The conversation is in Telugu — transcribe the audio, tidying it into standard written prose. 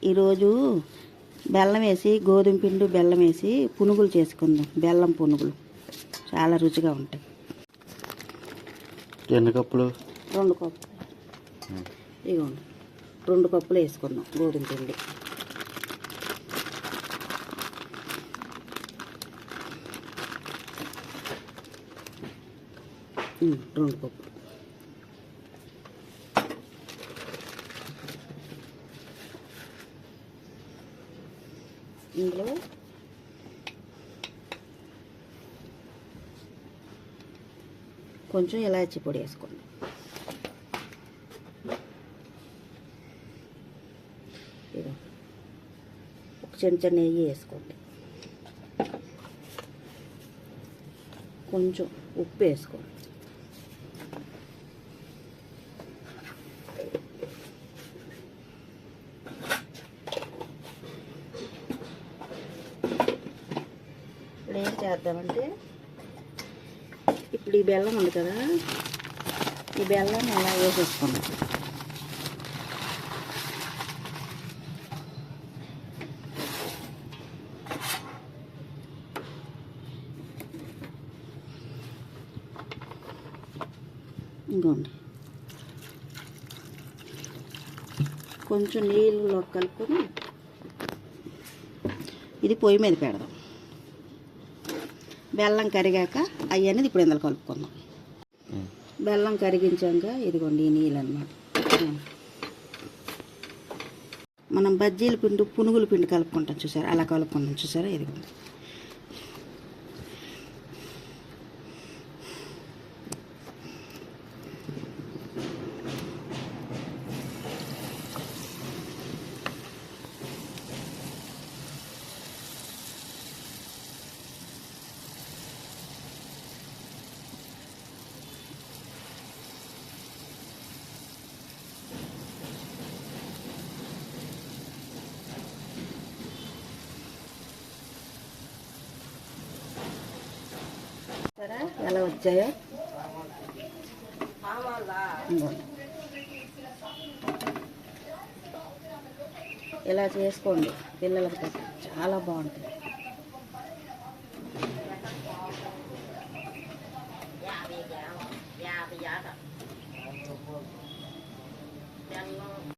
ఈరోజు బెల్లం వేసి గోధుమ పిండి బెల్లం వేసి పునుగులు చేసుకుందాం. బెల్లం పునుగులు చాలా రుచిగా ఉంటాయి. ఎన్ని కప్పులు? 2 కప్పులు. ఇదిగోండి 2 కప్పులు వేసుకుందాం గోధుమ పిండి. రెండు కప్పులు. ఇందులో కొంచెం ఇలాచీ పొడి వేసుకోండి. ఒక చెంచా నెయ్యి వేసుకోండి. కొంచెం ఉప్పు వేసుకోండి. ఇప్పుడు ఏం చేద్దామంటే, ఇప్పుడు ఈ బెల్లం ఉంది కదా, ఈ బెల్లం అలా వేసేసుకున్నాం. ఇంకోండి కొంచెం నీళ్ళలో కలుపుకొని ఇది పొయ్యి మీద పెడదాం. బెల్లం కరిగాక అవన్నీ ఇప్పుడు ఇందులో కలుపుకుందాం. బెల్లం కరిగించాక ఇదిగోండి ఈ నీళ్ళు అన్నమాట. మనం బజ్జీల పిండి పునుగుల పిండి కలుపుకుంటాం చూసారా, అలా కలుపుకుందాం. చూసారా, ఇదిగోండి. ఎలా వచ్చాయో ఇలా చేసుకోండి, పిల్లలకి చాలా బాగుంటుంది.